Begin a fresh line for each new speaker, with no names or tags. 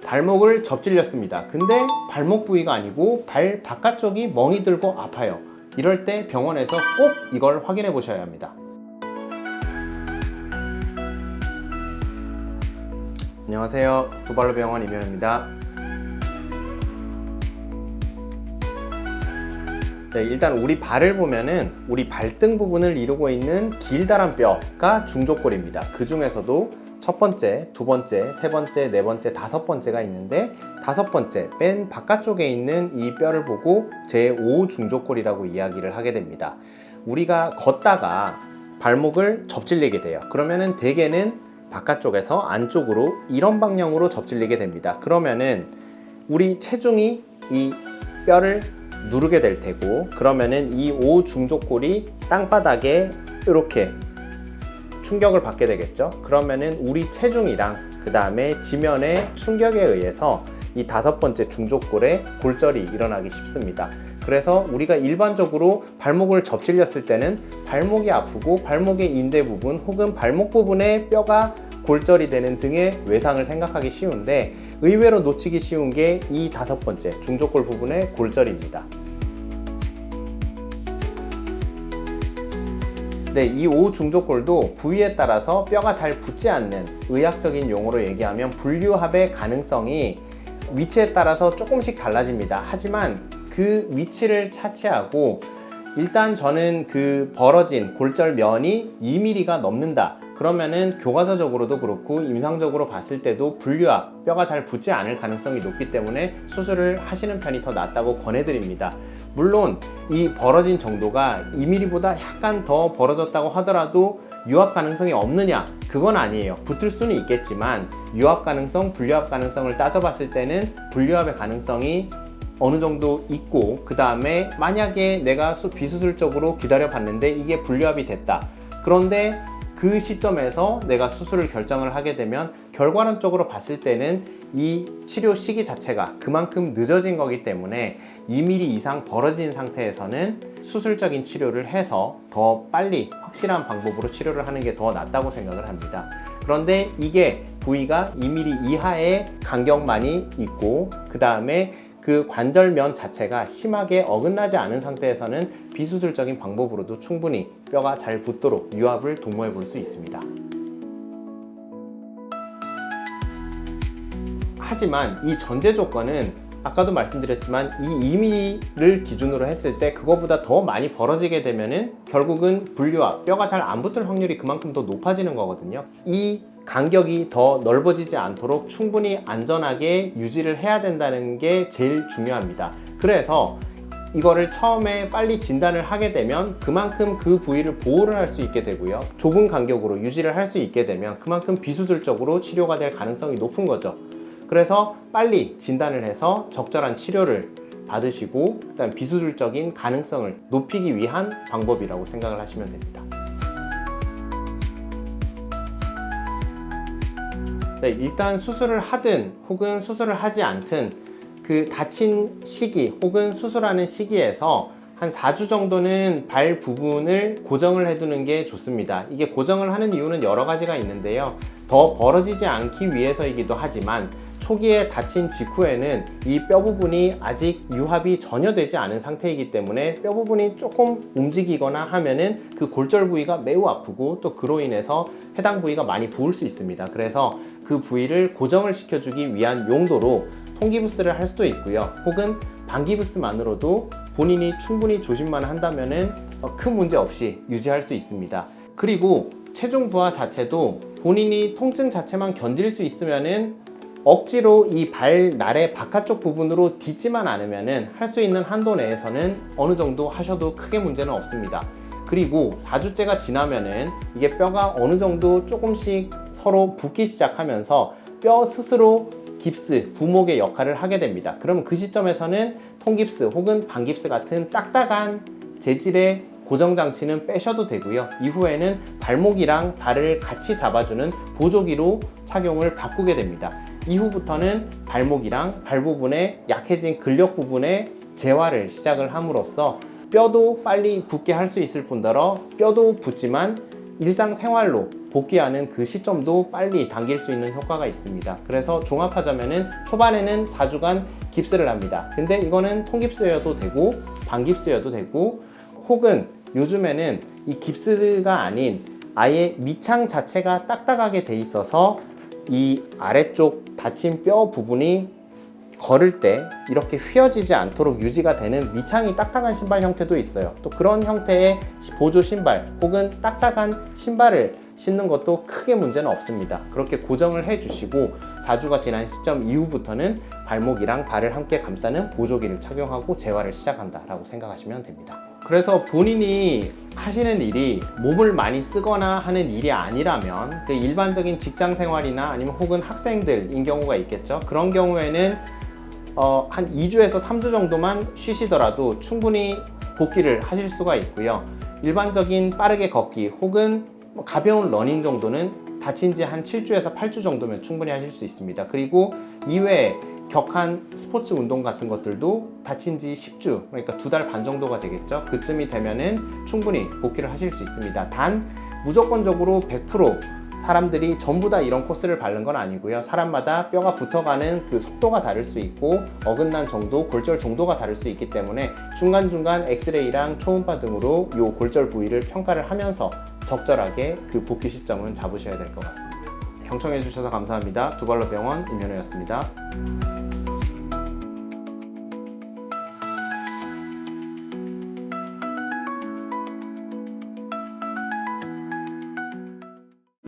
발목을 접질렸습니다. 근데 발목 부위가 아니고 발 바깥쪽이 멍이 들고 아파요. 이럴 때 병원에서 꼭 이걸 확인해 보셔야 합니다. 안녕하세요. 두발로병원 이면호입니다. 네, 일단 우리 발을 보면은 우리 발등 부분을 이루고 있는 길다란 뼈가 중족골입니다. 그 중에서도 첫 번째, 두 번째, 세 번째, 네 번째, 다섯 번째가 있는데 다섯 번째, 맨 바깥쪽에 있는 이 뼈를 보고 제5 중족골이라고 이야기를 하게 됩니다. 우리가 걷다가 발목을 접질리게 돼요. 그러면은 대개는 바깥쪽에서 안쪽으로 이런 방향으로 접질리게 됩니다. 그러면은 우리 체중이 이 뼈를 누르게 될 테고, 그러면은 이 5중족골이 땅바닥에 이렇게 충격을 받게 되겠죠. 그러면은 우리 체중이랑 그 다음에 지면의 충격에 의해서 이 다섯 번째 중족골에 골절이 일어나기 쉽습니다. 그래서 우리가 일반적으로 발목을 접질렸을 때는 발목이 아프고 발목의 인대 부분 혹은 발목 부분에 뼈가 골절이 되는 등의 외상을 생각하기 쉬운데, 의외로 놓치기 쉬운 게 이 다섯 번째 중족골 부분의 골절입니다. 네, 이 5중족골도 부위에 따라서 뼈가 잘 붙지 않는, 의학적인 용어로 얘기하면 분류합의 가능성이 위치에 따라서 조금씩 달라집니다. 하지만 그 위치를 차치하고 일단 저는 그 벌어진 골절 면이 2mm가 넘는다. 그러면은 교과서적으로도 그렇고 임상적으로 봤을 때도 분류합, 뼈가 잘 붙지 않을 가능성이 높기 때문에 수술을 하시는 편이 더 낫다고 권해드립니다. 물론 이 벌어진 정도가 2mm보다 약간 더 벌어졌다고 하더라도 유합 가능성이 없느냐? 그건 아니에요. 붙을 수는 있겠지만 유합 가능성, 분류합 가능성을 따져봤을 때는 분류합의 가능성이 어느 정도 있고, 그 다음에 만약에 내가 비수술적으로 기다려 봤는데 이게 분류합이 됐다. 그런데 그 시점에서 내가 수술을 결정을 하게 되면 결과론적으로 봤을 때는 이 치료 시기 자체가 그만큼 늦어진 거기 때문에 2mm 이상 벌어진 상태에서는 수술적인 치료를 해서 더 빨리 확실한 방법으로 치료를 하는 게 더 낫다고 생각을 합니다. 그런데 이게 부위가 2mm 이하의 간격만이 있고, 그 다음에 그 관절면 자체가 심하게 어긋나지 않은 상태에서는 비수술적인 방법으로도 충분히 뼈가 잘 붙도록 유합을 도모해 볼 수 있습니다. 하지만 이 전제 조건은 아까도 말씀드렸지만 이 2mm를 기준으로 했을 때 그거보다 더 많이 벌어지게 되면은 결국은 분류합, 뼈가 잘 안 붙을 확률이 그만큼 더 높아지는 거거든요. 이 간격이 더 넓어지지 않도록 충분히 안전하게 유지를 해야 된다는 게 제일 중요합니다. 그래서 이거를 처음에 빨리 진단을 하게 되면 그만큼 그 부위를 보호를 할 수 있게 되고요. 좁은 간격으로 유지를 할 수 있게 되면 그만큼 비수술적으로 치료가 될 가능성이 높은 거죠. 그래서 빨리 진단을 해서 적절한 치료를 받으시고 그다음 비수술적인 가능성을 높이기 위한 방법이라고 생각을 하시면 됩니다. 네, 일단 수술을 하든 혹은 수술을 하지 않든 그 다친 시기 혹은 수술하는 시기에서 한 4주 정도는 발 부분을 고정을 해두는 게 좋습니다. 이게 고정을 하는 이유는 여러 가지가 있는데요. 더 벌어지지 않기 위해서이기도 하지만 초기에 다친 직후에는 이 뼈 부분이 아직 유합이 전혀 되지 않은 상태이기 때문에 뼈 부분이 조금 움직이거나 하면은 그 골절 부위가 매우 아프고 또 그로 인해서 해당 부위가 많이 부을 수 있습니다. 그래서 그 부위를 고정을 시켜주기 위한 용도로 통기부스를 할 수도 있고요. 혹은 반기부스만으로도 본인이 충분히 조심만 한다면은 큰 문제 없이 유지할 수 있습니다. 그리고 체중 부하 자체도 본인이 통증 자체만 견딜 수 있으면은 억지로 이 발날의 바깥쪽 부분으로 딛지만 않으면은 할 수 있는 한도 내에서는 어느 정도 하셔도 크게 문제는 없습니다. 그리고 4주째가 지나면은 이게 뼈가 어느 정도 조금씩 서로 붓기 시작하면서 뼈 스스로 깁스, 부목의 역할을 하게 됩니다. 그러면 그 시점에서는 통깁스 혹은 반깁스 같은 딱딱한 재질의 고정장치는 빼셔도 되고요. 이후에는 발목이랑 발을 같이 잡아주는 보조기로 착용을 바꾸게 됩니다. 이후부터는 발목이랑 발 부분에 약해진 근력 부분의 재활을 시작을 함으로써 뼈도 빨리 붙게 할 수 있을 뿐더러 뼈도 붙지만 일상생활로 복귀하는 그 시점도 빨리 당길 수 있는 효과가 있습니다. 그래서 종합하자면은 초반에는 4주간 깁스를 합니다. 근데 이거는 통깁스여도 되고 반깁스여도 되고, 혹은 요즘에는 이 깁스가 아닌 아예 밑창 자체가 딱딱하게 돼 있어서 이 아래쪽 다친 뼈 부분이 걸을 때 이렇게 휘어지지 않도록 유지가 되는 밑창이 딱딱한 신발 형태도 있어요. 또 그런 형태의 보조 신발 혹은 딱딱한 신발을 신는 것도 크게 문제는 없습니다. 그렇게 고정을 해주시고 4주가 지난 시점 이후부터는 발목이랑 발을 함께 감싸는 보조기를 착용하고 재활을 시작한다라고 생각하시면 됩니다. 그래서 본인이 하시는 일이 몸을 많이 쓰거나 하는 일이 아니라면, 그 일반적인 직장 생활이나 아니면 혹은 학생들인 경우가 있겠죠. 그런 경우에는 한 2주에서 3주 정도만 쉬시더라도 충분히 복귀를 하실 수가 있고요. 일반적인 빠르게 걷기 혹은 가벼운 러닝 정도는 다친 지 한 7주에서 8주 정도면 충분히 하실 수 있습니다. 그리고 이외에 격한 스포츠 운동 같은 것들도 다친 지 10주, 그러니까 2달 반 정도가 되겠죠. 그쯤이 되면은 충분히 복귀를 하실 수 있습니다. 단 무조건적으로 100% 사람들이 전부 다 이런 코스를 밟는 건 아니고요. 사람마다 뼈가 붙어가는 그 속도가 다를 수 있고 어긋난 정도, 골절 정도가 다를 수 있기 때문에 중간중간 엑스레이랑 초음파 등으로 이 골절 부위를 평가를 하면서 적절하게 그 복귀 시점은 잡으셔야 될 것 같습니다. 경청해 주셔서 감사합니다. 두발로병원 임현우였습니다.